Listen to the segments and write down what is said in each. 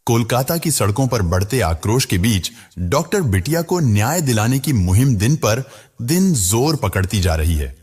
कोलकाता की सड़कों पर बढ़ते आक्रोश के बीच डॉक्टर बिटिया को न्याय दिलाने की मुहिम दिन पर दिन जोर पकड़ती जा रही है।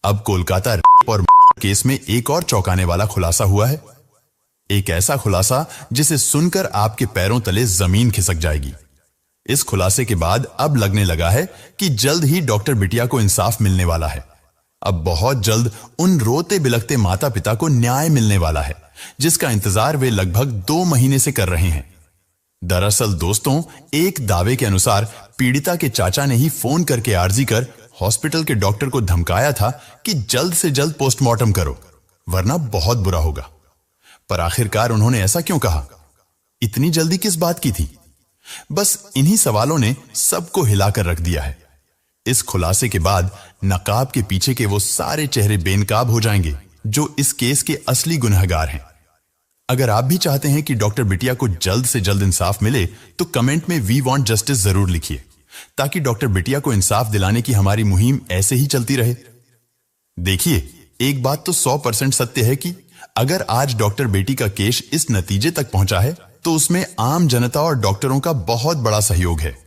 अब कोलकाता रेप और केस में एक और चौंकाने वाला खुलासा हुआ है। एक ऐसा खुलासा जिसे सुनकर आपके पैरों तले जमीन खिसक जाएगी। इस खुलासे के बाद अब लगने लगा है कि जल्द ही डॉक्टर बिटिया को इंसाफ मिलने वाला है। अब बहुत जल्द उन रोते बिलखते माता पिता को न्याय मिलने वाला है, जिसका इंतजार वे लगभग 2 महीने से कर रहे हैं। दरअसल दोस्तों, एक दावे के अनुसार पीड़िता के चाचा ने ही फोन करके आर्जी कर हॉस्पिटल के डॉक्टर को धमकाया था कि जल्द से जल्द पोस्टमार्टम करो, वरना बहुत बुरा होगा। पर आखिरकार उन्होंने ऐसा क्यों कहा? इतनी जल्दी किस बात की थी? बस इन्हीं सवालों ने सबको हिलाकर रख दिया है। इस खुलासे के बाद नकाब के पीछे के वो सारे चेहरे बेनकाब हो जाएंगे जो इस केस के असली गुनहगार हैं। अगर आप भी चाहते हैं कि डॉक्टर बिटिया को जल्द से जल्द इंसाफ मिले तो कमेंट में वी वांट जस्टिस जरूर लिखिए, ताकि डॉक्टर बिटिया को इंसाफ दिलाने की हमारी मुहिम ऐसे ही चलती रहे। देखिए, एक बात तो 100% सत्य है कि अगर आज डॉक्टर बेटी का केस इस नतीजे तक पहुंचा है तो उसमें आम जनता और डॉक्टरों का बहुत बड़ा सहयोग है।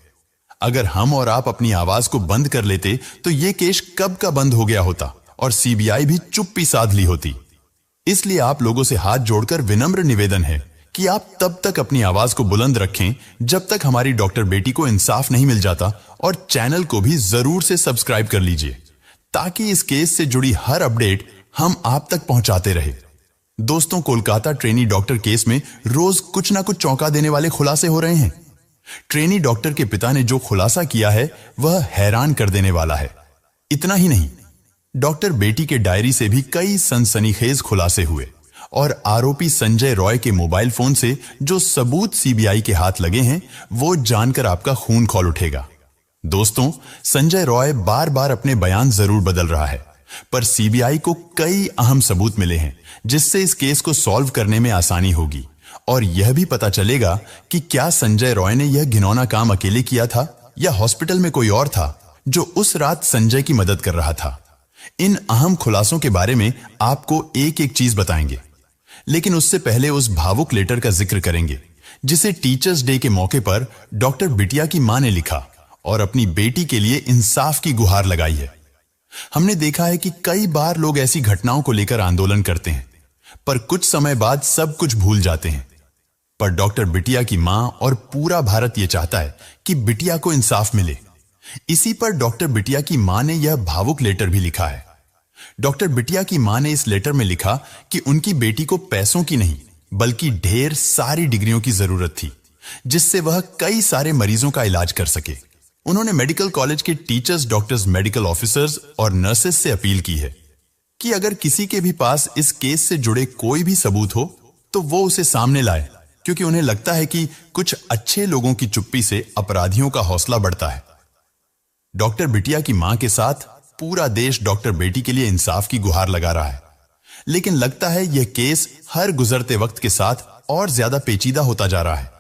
अगर हम और आप अपनी आवाज को बंद कर लेते तो यह केस कब का बंद हो गया होता और सीबीआई भी चुप्पी साध ली होती। इसलिए आप लोगों से हाथ जोड़कर विनम्र निवेदन है कि आप तब तक अपनी आवाज को बुलंद रखें जब तक हमारी डॉक्टर बेटी को इंसाफ नहीं मिल जाता, और चैनल को भी जरूर से सब्सक्राइब कर लीजिए ताकि इस केस से जुड़ी हर अपडेट हम आप तक पहुंचाते रहे। दोस्तों, कोलकाता ट्रेनी डॉक्टर केस में रोज कुछ ना कुछ चौंका देने वाले खुलासे हो रहे हैं। ट्रेनी डॉक्टर के पिता ने जो खुलासा किया है वह हैरान कर देने वाला है। इतना ही नहीं, डॉक्टर बेटी के डायरी से भी कई सनसनीखेज खुलासे हुए और आरोपी संजय रॉय के मोबाइल फोन से जो सबूत सीबीआई के हाथ लगे हैं वो जानकर आपका खून खौल उठेगा। दोस्तों, संजय रॉय बार बार अपने बयान जरूर बदल रहा है, पर सीबीआई को कई अहम सबूत मिले हैं जिससे इस केस को सॉल्व करने में आसानी होगी और यह भी पता चलेगा कि क्या संजय रॉय ने यह घिनौना काम अकेले किया था या हॉस्पिटल में कोई और था जो उस रात संजय की मदद कर रहा था। इन अहम खुलासों के बारे में आपको एक एक चीज बताएंगे, लेकिन उससे पहले उस भावुक लेटर का जिक्र करेंगे जिसे टीचर्स डे के मौके पर डॉक्टर बिटिया की मां ने लिखा और अपनी बेटी के लिए इंसाफ की गुहार लगाई है। हमने देखा है कि कई बार लोग ऐसी घटनाओं को लेकर आंदोलन करते हैं, पर कुछ समय बाद सब कुछ भूल जाते हैं। पर डॉक्टर बिटिया की मां और पूरा भारत यह चाहता है कि बिटिया को इंसाफ मिले। इसी पर डॉक्टर बिटिया की मां ने यह भावुक लेटर भी लिखा है। डॉक्टर बिटिया की मां ने इस लेटर में लिखा कि उनकी बेटी को पैसों की नहीं बल्कि ढेर सारी डिग्रियों की जरूरत थी, जिससे वह कई सारे मरीजों का इलाज कर सके। उन्होंने मेडिकल कॉलेज के टीचर्स, डॉक्टर्स, मेडिकल ऑफिसर्स और नर्सेस से अपील की है कि अगर किसी के भी पास इस केस से जुड़े कोई भी सबूत हो तो वो उसे सामने लाए, क्योंकि उन्हें लगता है कि कुछ अच्छे लोगों की चुप्पी से अपराधियों का हौसला बढ़ता है। डॉक्टर बिटिया की मां के साथ पूरा देश डॉक्टर बेटी के लिए इंसाफ की गुहार लगा रहा है, लेकिन लगता है यह केस हर गुजरते वक्त के साथ और ज्यादा पेचीदा होता जा रहा है।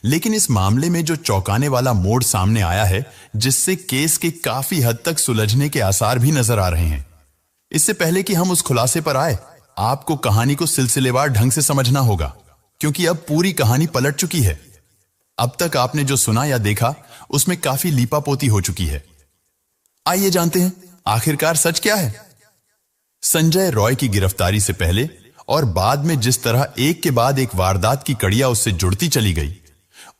लेकिन इस मामले में जो चौंकाने वाला मोड़ सामने आया है, जिससे केस के काफी हद तक सुलझने के आसार भी नजर आ रहे हैं। इससे पहले कि हम उस खुलासे पर आए, आपको कहानी को सिलसिलेवार ढंग से समझना होगा, क्योंकि अब पूरी कहानी पलट चुकी है। अब तक आपने जो सुना या देखा उसमें काफी लीपापोती हो चुकी है। आइए जानते हैं आखिरकार सच क्या है। संजय रॉय की गिरफ्तारी से पहले और बाद में जिस तरह एक के बाद एक वारदात की कड़ियां उससे जुड़ती चली गई,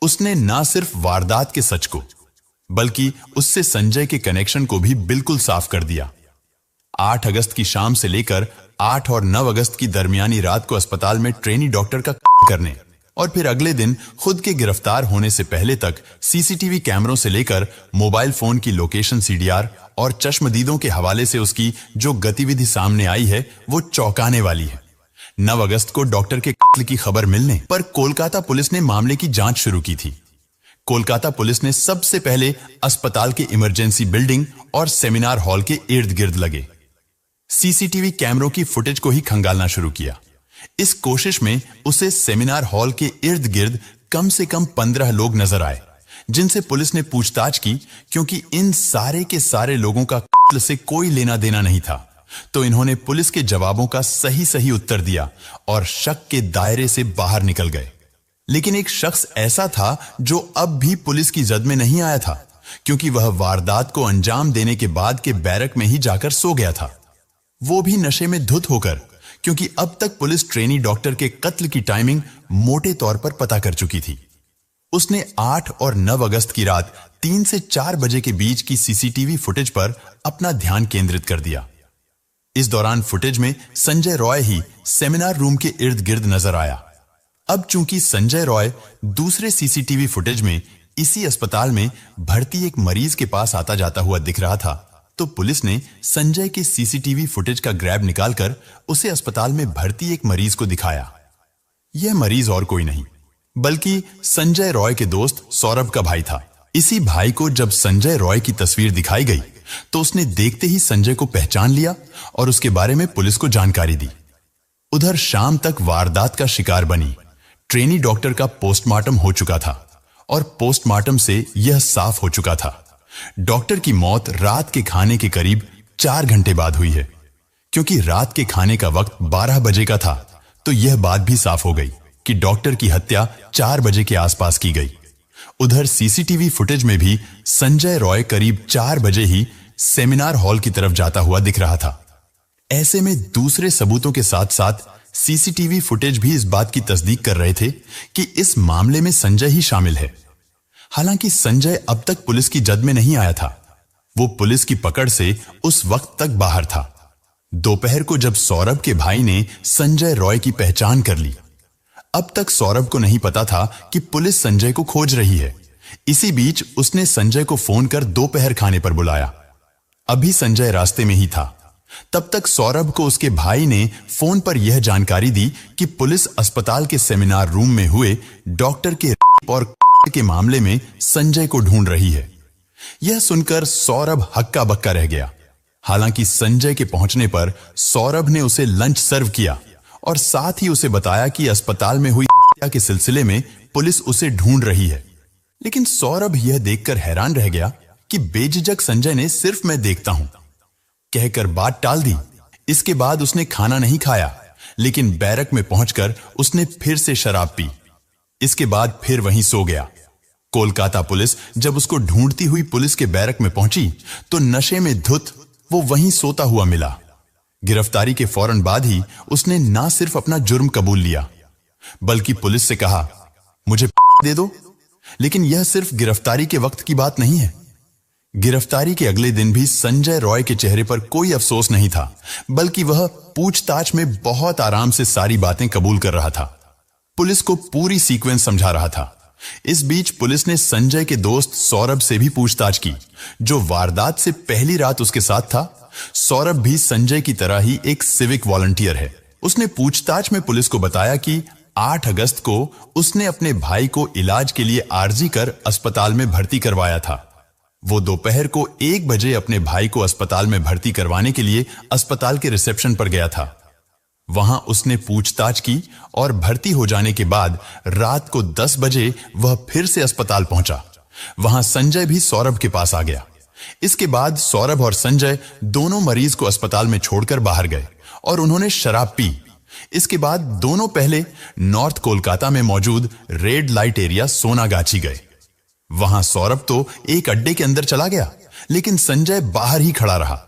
उसने ना सिर्फ वारदात के सच को बल्कि उससे संजय के कनेक्शन को भी बिल्कुल साफ कर दिया। 8 अगस्त की शाम से लेकर 8 और 9 अगस्त की दरमियानी रात को अस्पताल में ट्रेनी डॉक्टर का करने और फिर अगले दिन खुद के गिरफ्तार होने से पहले तक सीसीटीवी कैमरों से लेकर मोबाइल फोन की लोकेशन सीडीआर और चश्मदीदों के हवाले से उसकी जो गतिविधि सामने आई है वो चौंकाने वाली है। 9 अगस्त को डॉक्टर के कत्ल की खबर मिलने पर कोलकाता पुलिस ने मामले की जांच शुरू की थी। कोलकाता पुलिस ने सबसे पहले अस्पताल के इमरजेंसी बिल्डिंग और सेमिनार हॉल के इर्द गिर्द लगे सीसीटीवी कैमरों की फुटेज को ही खंगालना शुरू किया। इस कोशिश में उसे सेमिनार हॉल के इर्द गिर्द कम से कम 15 लोग नजर आए, जिनसे पुलिस ने पूछताछ की, क्योंकि इन सारे के सारे लोगों का कत्ल से कोई लेना देना नहीं था तो इन्होंने पुलिस के जवाबों का सही सही उत्तर दिया और शक के दायरे से बाहर निकल गए। लेकिन एक शख्स ऐसा था जो अब भी पुलिस की जद में नहीं आया था, क्योंकि वह वारदात को अंजाम देने के बाद के बैरक में ही जाकर सो गया था, वो भी नशे में धुत होकर, क्योंकि अब तक पुलिस ट्रेनी डॉक्टर के कत्ल की टाइमिंग मोटे तौर पर पता कर चुकी थी। उसने 8 और 9 अगस्त की रात 3 से 4 बजे के बीच की सीसीटीवी फुटेज पर अपना ध्यान केंद्रित कर दिया। इस दौरान फुटेज में संजय रॉय ही सेमिनार रूम के इर्द गिर्द नजर आया। अब चूंकि संजय रॉय दूसरे सीसीटीवी फुटेज में इसी अस्पताल में भर्ती एक मरीज के पास आता जाता हुआ दिख रहा था, तो पुलिस ने संजय के सीसीटीवी फुटेज का ग्रैब निकालकर उसे अस्पताल में भर्ती एक मरीज को दिखाया। यह मरीज और कोई नहीं बल्कि संजय रॉय के दोस्त सौरभ का भाई था। इसी भाई को जब संजय रॉय की तस्वीर दिखाई गई तो उसने देखते ही संजय को पहचान लिया और उसके बारे में पुलिस को जानकारी दी। उधर शाम तक वारदात का शिकार बनी ट्रेनी डॉक्टर का पोस्टमार्टम हो चुका था और पोस्टमार्टम से यह साफ हो चुका था डॉक्टर की मौत रात के खाने के करीब 4 घंटे बाद हुई है। क्योंकि रात के खाने का वक्त 12 बजे का था, तो यह बात भी साफ हो गई कि डॉक्टर की हत्या 4 बजे के आसपास की गई। उधर सीसीटीवी फुटेज में भी संजय रॉय करीब 4 बजे ही सेमिनार हॉल की तरफ जाता हुआ दिख रहा था। ऐसे में दूसरे सबूतों के साथ साथ सीसीटीवी फुटेज भी इस बात की तस्दीक कर रहे थे कि इस मामले में संजय ही शामिल है। हालांकि संजय अब तक पुलिस की जद में नहीं आया था, वो पुलिस की पकड़ से उस वक्त तक बाहर था। दोपहर को जब सौरभ के भाई ने संजय रॉय की पहचान कर ली, अब तक सौरभ को नहीं पता था कि पुलिस संजय को खोज रही है। इसी बीच उसने संजय को फोन कर दोपहर खाने पर बुलाया। अभी संजय रास्ते में ही था। तब तक सौरभ को उसके भाई ने फोन पर यह जानकारी दी कि पुलिस अस्पताल के सेमिनार रूम में हुए डॉक्टर के रेप और के मामले में संजय को ढूंढ रही है। यह सुनकर सौरभ हक्का बक्का रह गया। हालांकि संजय के पहुंचने पर सौरभ ने उसे लंच सर्व किया और साथ ही उसे बताया कि अस्पताल में हुई हत्या के सिलसिले में पुलिस उसे ढूंढ रही है। लेकिन सौरभ यह देखकर हैरान रह गया कि बेझिझक संजय ने सिर्फ मैं देखता हूं कहकर बात टाल दी। इसके बाद उसने खाना नहीं खाया, लेकिन बैरक में पहुंचकर उसने फिर से शराब पी। इसके बाद फिर वहीं सो गया। कोलकाता पुलिस जब उसको ढूंढती हुई पुलिस के बैरक में पहुंची तो नशे में धुत वो वहीं सोता हुआ मिला। गिरफ्तारी के फौरन बाद ही उसने ना सिर्फ अपना जुर्म कबूल लिया, बल्कि पुलिस से कहा, मुझे दे दो। लेकिन यह सिर्फ गिरफ्तारी के वक्त की बात नहीं है। गिरफ्तारी के अगले दिन भी संजय रॉय के चेहरे पर कोई अफसोस नहीं था, बल्कि वह पूछताछ में बहुत आराम से सारी बातें कबूल कर रहा था। पुलिस को पूरी सीक्वेंस समझा रहा था। इस बीच पुलिस ने संजय के दोस्त सौरभ से भी पूछताछ की, जो वारदात से पहली रात उसके साथ था। सौरभ भी संजय की तरह ही एक सिविक वॉलंटियर है। उसने पूछताछ में पुलिस को बताया कि 8 अगस्त को उसने अपने भाई को इलाज के लिए आर्जी कर अस्पताल में भर्ती करवाया था। वो दोपहर को 1 बजे अपने भाई को अस्पताल में भर्ती करवाने के लिए अस्पताल के रिसेप्शन पर गया था। वहां उसने पूछताछ की और भर्ती हो जाने के बाद रात को 10 बजे वह फिर से अस्पताल पहुंचा। वहां संजय भी सौरभ के पास आ गया। इसके बाद सौरभ और संजय दोनों मरीज को अस्पताल में छोड़कर बाहर गए और उन्होंने शराब पी। इसके बाद दोनों पहले नॉर्थ कोलकाता में मौजूद रेड लाइट एरिया सोनागाछी गए। वहां सौरभ तो एक अड्डे के अंदर चला गया, लेकिन संजय बाहर ही खड़ा रहा।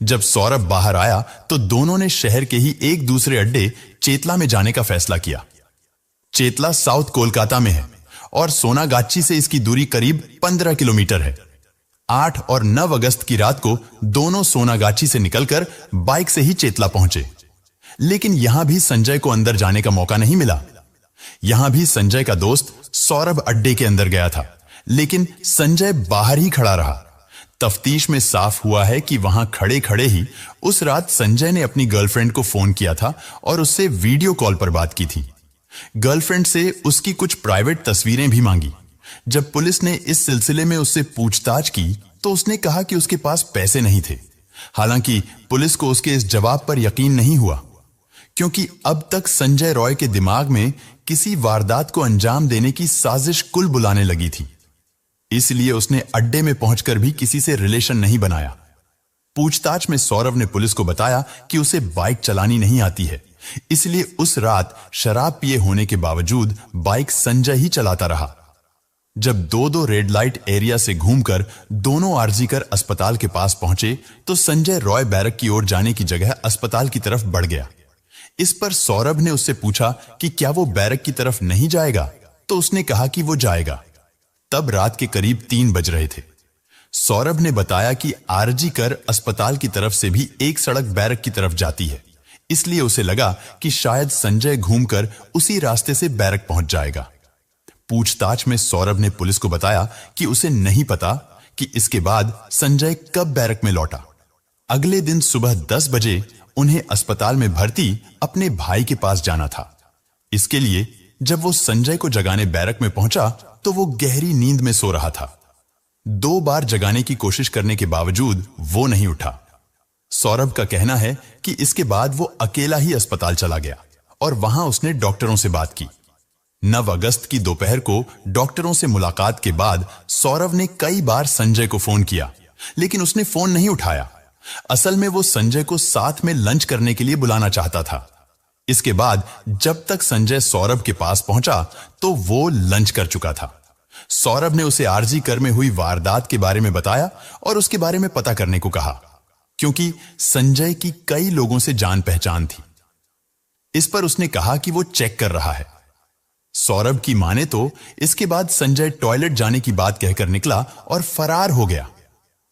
जब सौरभ बाहर आया तो दोनों ने शहर के ही एक दूसरे अड्डे चेतला में जाने का फैसला किया। चेतला साउथ कोलकाता में है और सोनागाछी से इसकी दूरी करीब 15 किलोमीटर है। 8 और 9 अगस्त की रात को दोनों सोनागाछी से निकलकर बाइक से ही चेतला पहुंचे। लेकिन यहां भी संजय को अंदर जाने का मौका नहीं मिला। यहां भी संजय का दोस्त सौरभ अड्डे के अंदर गया था, लेकिन संजय बाहर ही खड़ा रहा। तफ्तीश में साफ हुआ है कि वहां खड़े खड़े ही उस रात संजय ने अपनी गर्लफ्रेंड को फोन किया था और उससे वीडियो कॉल पर बात की थी। गर्लफ्रेंड से उसकी कुछ प्राइवेट तस्वीरें भी मांगी। जब पुलिस ने इस सिलसिले में उससे पूछताछ की तो उसने कहा कि उसके पास पैसे नहीं थे। हालांकि पुलिस को उसके इस जवाब पर यकीन नहीं हुआ, क्योंकि अब तक संजय रॉय के दिमाग में किसी वारदात को अंजाम देने की साजिश कुल बुलाने लगी थी। इसलिए उसने अड्डे में पहुंचकर भी किसी से रिलेशन नहीं बनाया। पूछताछ में सौरभ ने पुलिस को बताया कि उसे बाइक चलानी नहीं आती है, इसलिए उस रात शराब पिए होने के बावजूद बाइक संजय ही चलाता रहा। जब दो रेड लाइट एरिया से घूमकर दोनों आरजीकर अस्पताल के पास पहुंचे तो संजय रॉय बैरक की ओर जाने की जगह अस्पताल की तरफ बढ़ गया। इस पर सौरभ ने उससे पूछा कि क्या वो बैरक की तरफ नहीं जाएगा, तो उसने कहा कि वो जाएगा। तब रात के करीब 3 बज रहे थे। सौरभ ने बताया कि आरजीकर अस्पताल की तरफ से भी एक सड़क बैरक की तरफ जाती है, इसलिए उसे लगा कि शायद संजय घूमकर उसी रास्ते से बैरक पहुंच जाएगा। पूछताछ में सौरभ ने पुलिस को बताया कि उसे नहीं पता कि इसके बाद संजय कब बैरक में लौटा। अगले दिन सुबह 10 बजे उन्हें अस्पताल में भर्ती अपने भाई के पास जाना था। इसके लिए जब वो संजय को जगाने बैरक में पहुंचा तो वो गहरी नींद में सो रहा था। 2 बार जगाने की कोशिश करने के बावजूद वो नहीं उठा। सौरभ का कहना है कि इसके बाद वो अकेला ही अस्पताल चला गया और वहां उसने डॉक्टरों से बात की। 9 अगस्त की दोपहर को डॉक्टरों से मुलाकात के बाद सौरभ ने कई बार संजय को फोन किया, लेकिन उसने फोन नहीं उठाया। असल में वो संजय को साथ में लंच करने के लिए बुलाना चाहता था। इसके बाद जब तक संजय सौरभ के पास पहुंचा तो वो लंच कर चुका था। सौरभ ने उसे आरजीकर में हुई वारदात के बारे में बताया और उसके बारे में पता करने को कहा, क्योंकि संजय की कई लोगों से जान पहचान थी। इस पर उसने कहा कि वो चेक कर रहा है। सौरभ की माने तो इसके बाद संजय टॉयलेट जाने की बात कहकर निकला और फरार हो गया।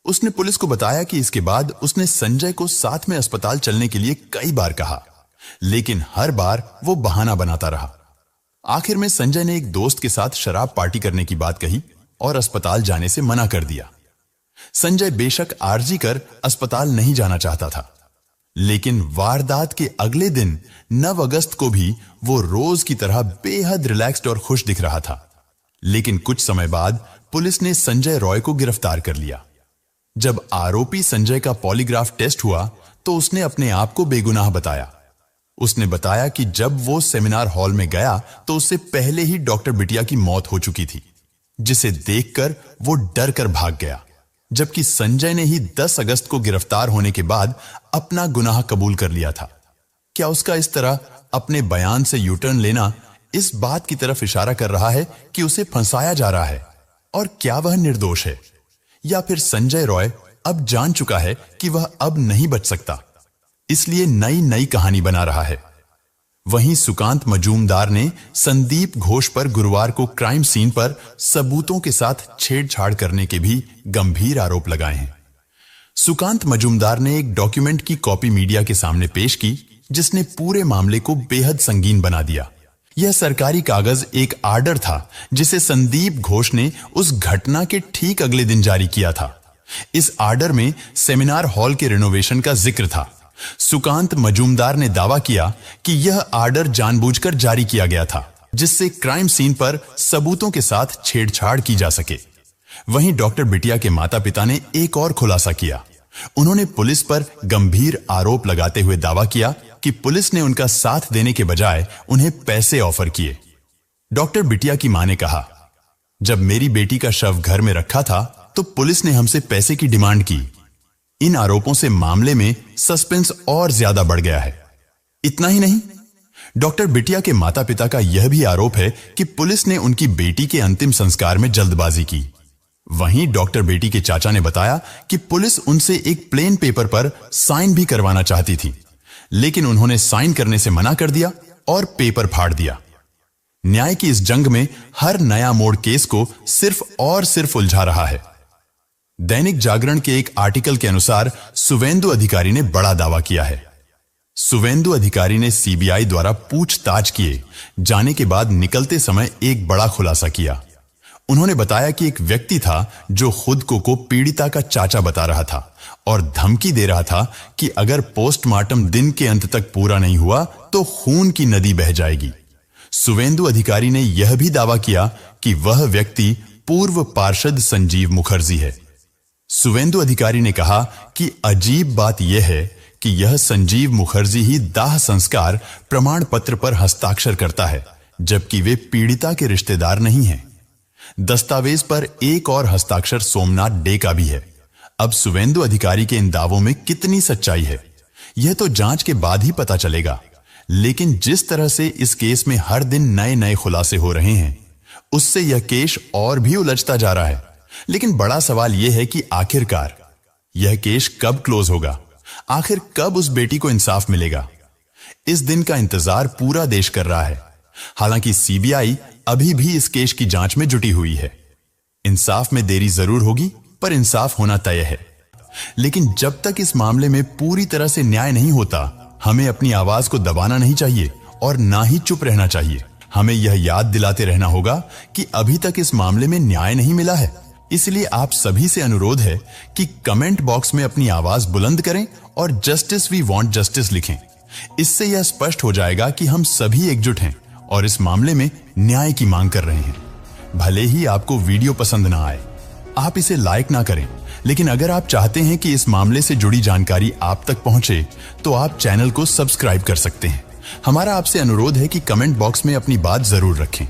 उसने पुलिस को बताया कि इसके बाद उसने संजय को साथ में अस्पताल चलने के लिए कई बार कहा, लेकिन हर बार वो बहाना बनाता रहा। आखिर में संजय ने एक दोस्त के साथ शराब पार्टी करने की बात कही और अस्पताल जाने से मना कर दिया। संजय बेशक आरजीकर अस्पताल नहीं जाना चाहता था, लेकिन वारदात के अगले दिन 9 अगस्त को भी वो रोज की तरह बेहद रिलैक्स्ड और खुश दिख रहा था। लेकिन कुछ समय बाद पुलिस ने संजय रॉय को गिरफ्तार कर लिया। जब आरोपी संजय का पॉलीग्राफ टेस्ट हुआ तो उसने अपने आप को बेगुनाह बताया। उसने बताया कि जब वो सेमिनार हॉल में गया तो उससे पहले ही डॉक्टर बिटिया की मौत हो चुकी थी, जिसे देखकर वो डर कर भाग गया, जबकि संजय ने ही 10 अगस्त को गिरफ्तार होने के बाद अपना गुनाह कबूल कर लिया था। क्या उसका इस तरह अपने बयान से यूटर्न लेना इस बात की तरफ इशारा कर रहा है कि उसे फंसाया जा रहा है और क्या वह निर्दोष है, या फिर संजय रॉय अब जान चुका है कि वह अब नहीं बच सकता, इसलिए नई कहानी बना रहा है। वहीं सुकांत मजूमदार ने संदीप घोष पर गुरुवार को क्राइम सीन पर सबूतों के साथ छेड़छाड़ करने के भी गंभीर आरोप लगाए हैं। सुकांत मजूमदार ने एक डॉक्यूमेंट की कॉपी मीडिया के सामने पेश की, जिसने पूरे मामले को बेहद संगीन बना दिया। यह सरकारी कागज एक आर्डर था जिसे संदीप घोष ने उस घटना के ठीक अगले दिन जारी किया था। इस आर्डर में सेमिनार हॉल के रिनोवेशन का जिक्र था। सुकांत मजूमदार ने दावा किया कि यह आर्डर जानबूझकर जारी किया गया था, जिससे क्राइम सीन पर सबूतों के साथ छेड़छाड़ की जा सके। वहीं डॉक्टर बिटिया के माता पिता ने एक और खुलासा किया। उन्होंने पुलिस पर गंभीर आरोप लगाते हुए दावा किया कि पुलिस ने उनका साथ देने के बजाय उन्हें पैसे ऑफर किए। डॉक्टर बिटिया की मां ने कहा, जब मेरी बेटी का शव घर में रखा था तो पुलिस ने हमसे पैसे की डिमांड की। इन आरोपों से मामले में सस्पेंस और ज्यादा बढ़ गया है। इतना ही नहीं, डॉक्टर बिटिया के माता पिता का यह भी आरोप है कि पुलिस ने उनकी बेटी के अंतिम संस्कार में जल्दबाजी की। वहीं डॉक्टर बेटी के चाचा ने बताया कि पुलिस उनसे एक प्लेन पेपर पर साइन भी करवाना चाहती थी, लेकिन उन्होंने साइन करने से मना कर दिया और पेपर फाड़ दिया। न्याय की इस जंग में हर नया मोड़ केस को सिर्फ और सिर्फ उलझा रहा है। दैनिक जागरण के एक आर्टिकल के अनुसार सुवेंदु अधिकारी ने बड़ा दावा किया है। सुवेंदु अधिकारी ने सीबीआई द्वारा पूछताछ किए जाने के बाद निकलते समय एक बड़ा खुलासा किया। उन्होंने बताया कि एक व्यक्ति था जो खुद को पीड़िता का चाचा बता रहा था और धमकी दे रहा था कि अगर पोस्टमार्टम दिन के अंत तक पूरा नहीं हुआ तो खून की नदी बह जाएगी। सुवेंदु अधिकारी ने यह भी दावा किया कि वह व्यक्ति पूर्व पार्षद संजीव मुखर्जी है। सुवेंदु अधिकारी ने कहा कि अजीब बात यह है कि यह संजीव मुखर्जी ही दाह संस्कार प्रमाण पत्र पर हस्ताक्षर करता है, जबकि वे पीड़िता के रिश्तेदार नहीं हैं। दस्तावेज पर एक और हस्ताक्षर सोमनाथ डे का भी है। अब सुवेंदु अधिकारी के इन दावों में कितनी सच्चाई है, यह तो जांच के बाद ही पता चलेगा। लेकिन जिस तरह से इस केस में हर दिन नए नए खुलासे हो रहे हैं, उससे यह केस और भी उलझता जा रहा है। लेकिन बड़ा सवाल यह है कि आखिरकार यह केस कब क्लोज होगा, आखिर कब उस बेटी को इंसाफ मिलेगा। इस दिन का इंतजार पूरा देश कर रहा है। हालांकि सीबीआई अभी भी इस केस की जांच में जुटी हुई है। इंसाफ में देरी जरूर होगी, पर इंसाफ होना तय है। लेकिन जब तक इस मामले में पूरी तरह से न्याय नहीं होता, हमें अपनी आवाज को दबाना नहीं चाहिए और ना ही चुप रहना चाहिए। हमें यह याद दिलाते रहना होगा कि अभी तक इस मामले में न्याय नहीं मिला है। इसलिए आप सभी से अनुरोध है कि कमेंट बॉक्स में अपनी आवाज बुलंद करें और जस्टिस वी वांट जस्टिस लिखें। इससे यह स्पष्ट हो जाएगा कि हम सभी एकजुट हैं और इस मामले में न्याय की मांग कर रहे हैं। भले ही आपको वीडियो पसंद ना आए, आप इसे लाइक ना करें, लेकिन अगर आप चाहते हैं कि इस मामले से जुड़ी जानकारी आप तक पहुंचे, तो आप चैनल को सब्सक्राइब कर सकते हैं। हमारा आपसे अनुरोध है कि कमेंट बॉक्स में अपनी बात जरूर रखें।